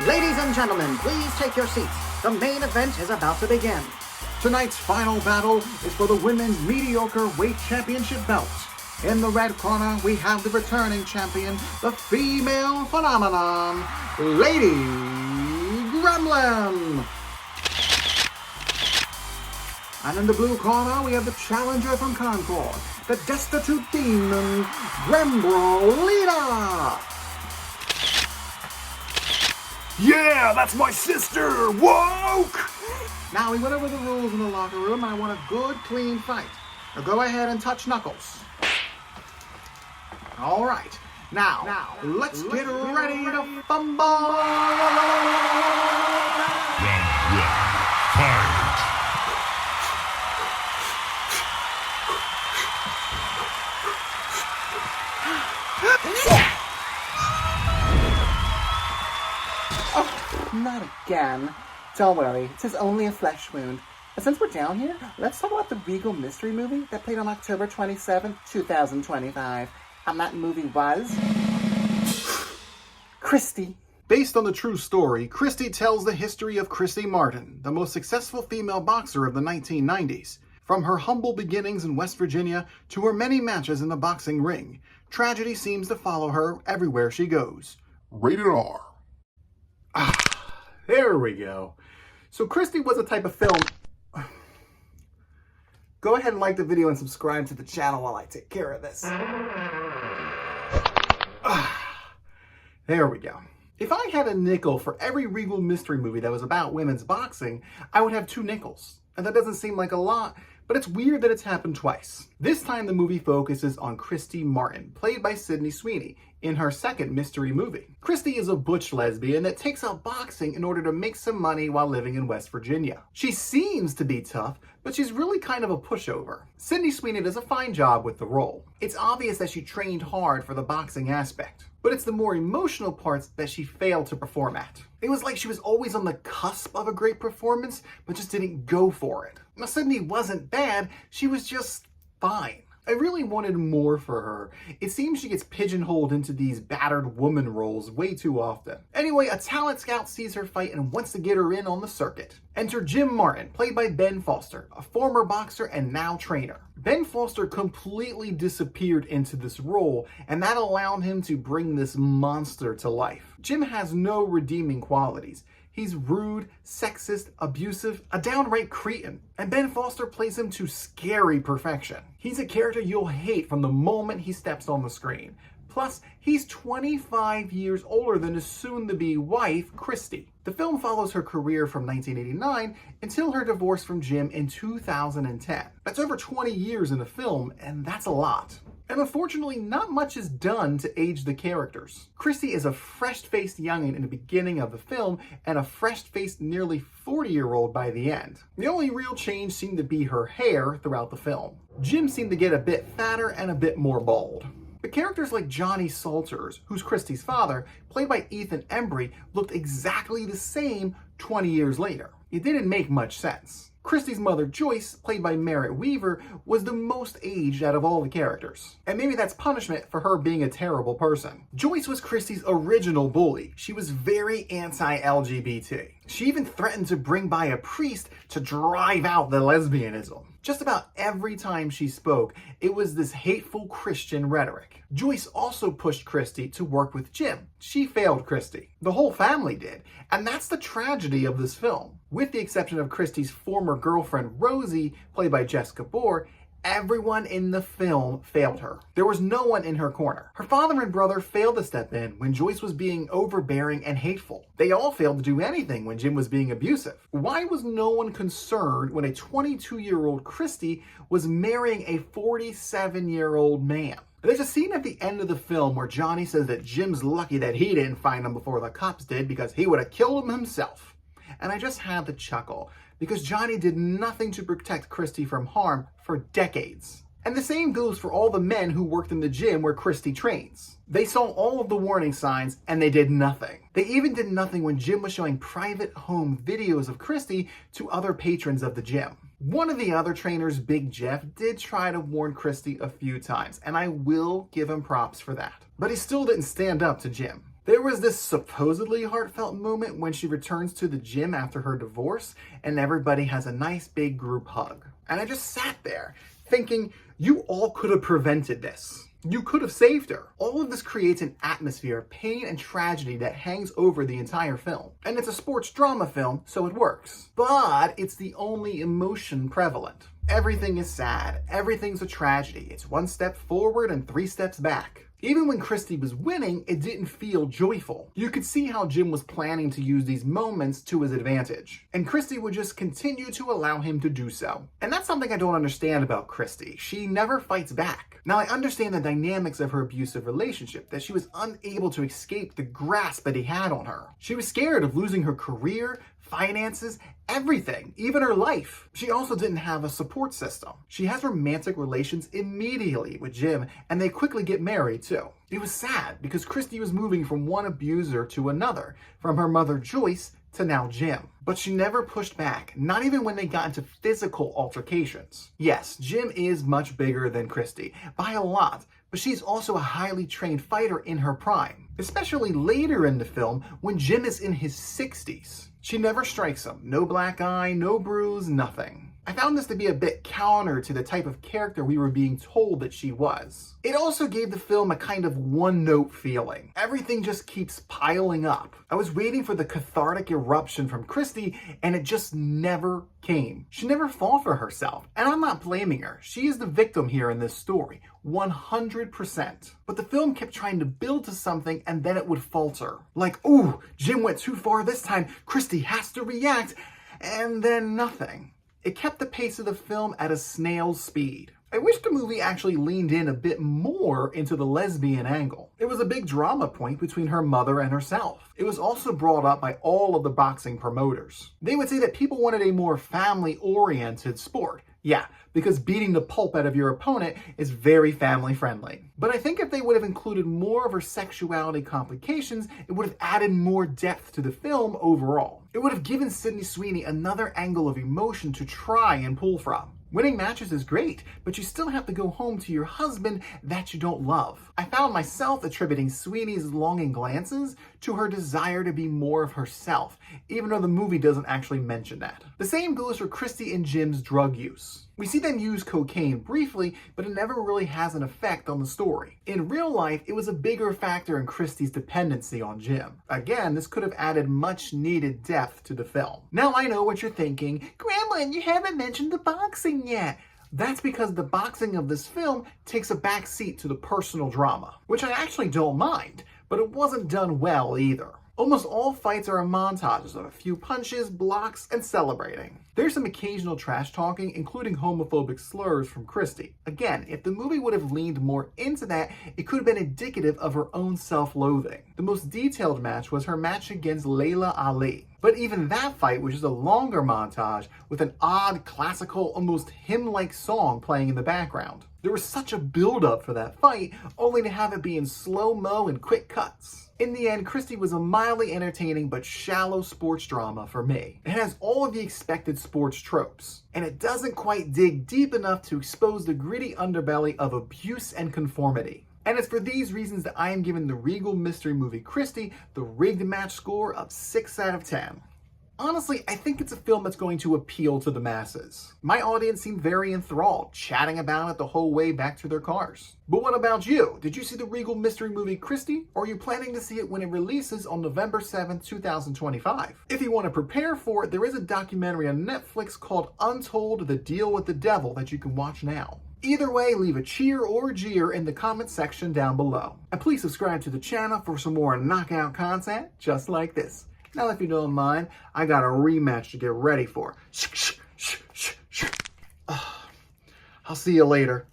Ladies and gentlemen, please take your seats. The main event is about to begin. Tonight's final battle is for the Women's Mediocre Weight Championship belt. In the red corner, we have the returning champion, the female phenomenon, Lady Gremlin. And in the blue corner, we have the challenger from Concord, the destitute demon, Grembrolina. Yeah, that's my sister! Woke! Now, we went over the rules in the locker room, and I want a good, clean fight. Now, go ahead and touch knuckles. All right. Now let's get ready to fumble! Round one, fight! Not again. Don't worry, it is only a flesh wound. But since we're down here, let's talk about the Regal mystery movie that played on October 27th, 2025. And that movie was... Christy. Based on the true story, Christy tells the history of Christy Martin, the most successful female boxer of the 1990s. From her humble beginnings in West Virginia to her many matches in the boxing ring, tragedy seems to follow her everywhere she goes. Rated R. There we go. So Christy was a type of film... Go ahead and like the video and subscribe to the channel while I take care of this. There we go. If I had a nickel for every Regal mystery movie that was about women's boxing, I would have 2 nickels. And that doesn't seem like a lot, but it's weird that it's happened twice. This time the movie focuses on Christy Martin, played by Sweeney, in her second mystery movie. Christy is a butch lesbian that takes up boxing in order to make some money while living in West Virginia. She seems to be tough, but she's really kind of a pushover. Sweeney does a fine job with the role. It's obvious that she trained hard for the boxing aspect, but it's the more emotional parts that she failed to perform at. It was like she was always on the cusp of a great performance, but just didn't go for it. Now, Sydney wasn't bad, she was just fine. I really wanted more for her. It seems she gets pigeonholed into these battered woman roles way too often. Anyway, a talent scout sees her fight and wants to get her in on the circuit. Enter Jim Martin, played by Ben Foster, a former boxer and now trainer. Ben Foster completely disappeared into this role, and that allowed him to bring this monster to life. Jim has no redeeming qualities. He's rude, sexist, abusive, a downright cretin, and Ben Foster plays him to scary perfection. He's a character you'll hate from the moment he steps on the screen. Plus, he's 25 years older than his soon-to-be wife, Christy. The film follows her career from 1989 until her divorce from Jim in 2010. That's over 20 years in a film, and that's a lot. And unfortunately, not much is done to age the characters. Christy is a fresh-faced youngin' in the beginning of the film and a fresh-faced nearly 40-year-old by the end. The only real change seemed to be her hair throughout the film. Jim seemed to get a bit fatter and a bit more bald. But characters like Johnny Salters, who's Christy's father, played by Ethan Embry, looked exactly the same 20 years later. It didn't make much sense. Christy's mother, Joyce, played by Merritt Weaver, was the most aged out of all the characters. And maybe that's punishment for her being a terrible person. Joyce was Christy's original bully. She was very anti-LGBT. She even threatened to bring by a priest to drive out the lesbianism. Just about every time she spoke, it was this hateful Christian rhetoric. Joyce also pushed Christy to work with Jim. She failed Christy. The whole family did. And that's the tragedy of this film. With the exception of Christy's former girlfriend, Rosie, played by Jessica Bohr, everyone in the film failed her. There was no one in her corner. Her father and brother failed to step in when Joyce was being overbearing and hateful. They all failed to do anything when Jim was being abusive. Why was no one concerned when a 22-year-old Christy was marrying a 47-year-old man? There's a scene at the end of the film where Johnny says that Jim's lucky that he didn't find him before the cops did because he would have killed him himself. And I just had to chuckle, because Johnny did nothing to protect Christy from harm for decades. And the same goes for all the men who worked in the gym where Christy trains. They saw all of the warning signs and they did nothing. They even did nothing when Jim was showing private home videos of Christy to other patrons of the gym. One of the other trainers, Big Jeff, did try to warn Christy a few times, and I will give him props for that. But he still didn't stand up to Jim. There was this supposedly heartfelt moment when she returns to the gym after her divorce and everybody has a nice big group hug. And I just sat there thinking, you all could have prevented this. You could have saved her. All of this creates an atmosphere of pain and tragedy that hangs over the entire film. And it's a sports drama film, so it works. But it's the only emotion prevalent. Everything is sad. Everything's a tragedy. It's one step forward and 3 steps back. Even when Christy was winning, it didn't feel joyful. You could see how Jim was planning to use these moments to his advantage. And Christy would just continue to allow him to do so. And that's something I don't understand about Christy. She never fights back. Now, I understand the dynamics of her abusive relationship, that she was unable to escape the grasp that he had on her. She was scared of losing her career, finances, everything, even her life. She also didn't have a support system. She has romantic relations immediately with Jim, and they quickly get married too. It was sad because Christy was moving from one abuser to another, from her mother Joyce to now Jim. But she never pushed back, not even when they got into physical altercations. Yes, Jim is much bigger than Christy, by a lot, but she's also a highly trained fighter in her prime, especially later in the film when Jim is in his 60s. She never strikes him. No black eye, no bruise, nothing. I found this to be a bit counter to the type of character we were being told that she was. It also gave the film a kind of one-note feeling. Everything just keeps piling up. I was waiting for the cathartic eruption from Christy, and it just never came. She never fought for herself, and I'm not blaming her. She is the victim here in this story, 100%. But the film kept trying to build to something, and then it would falter. Like, ooh, Jim went too far this time, Christy has to react, and then nothing. It kept the pace of the film at a snail's speed. I wish the movie actually leaned in a bit more into the lesbian angle. It was a big drama point between her mother and herself. It was also brought up by all of the boxing promoters. They would say that people wanted a more family-oriented sport. Yeah, because beating the pulp out of your opponent is very family friendly. But I think if they would have included more of her sexuality complications, it would have added more depth to the film overall. It would have given Sydney Sweeney another angle of emotion to try and pull from. Winning matches is great, but you still have to go home to your husband that you don't love. I found myself attributing Sweeney's longing glances to her desire to be more of herself, even though the movie doesn't actually mention that. The same goes for Christy and Jim's drug use. We see them use cocaine briefly, but it never really has an effect on the story. In real life, it was a bigger factor in Christy's dependency on Jim. Again, this could have added much needed depth to the film. Now I know what you're thinking, Grandma, you haven't mentioned the boxing yet. That's because the boxing of this film takes a back seat to the personal drama, which I actually don't mind, but it wasn't done well either. Almost all fights are montages of a few punches, blocks, and celebrating. There's some occasional trash talking, including homophobic slurs from Christy. Again, if the movie would have leaned more into that, it could have been indicative of her own self-loathing. The most detailed match was her match against Layla Ali. But even that fight was just a longer montage with an odd, classical, almost hymn-like song playing in the background. There was such a build-up for that fight, only to have it be in slow-mo and quick cuts. In the end, Christy was a mildly entertaining but shallow sports drama for me. It has all of the expected sports tropes, and it doesn't quite dig deep enough to expose the gritty underbelly of abuse and conformity. And it's for these reasons that I am giving the Regal mystery movie Christy the rigged match score of 6 out of 10. Honestly, I think it's a film that's going to appeal to the masses. My audience seemed very enthralled, chatting about it the whole way back to their cars. But what about you? Did you see the Regal mystery movie Christy? Or are you planning to see it when it releases on November 7th, 2025? If you want to prepare for it, there is a documentary on Netflix called Untold: The Deal with the Devil that you can watch now. Either way, leave a cheer or a jeer in the comment section down below. And please subscribe to the channel for some more knockout content just like this. Now, if you don't mind, I got a rematch to get ready for. I'll see you later.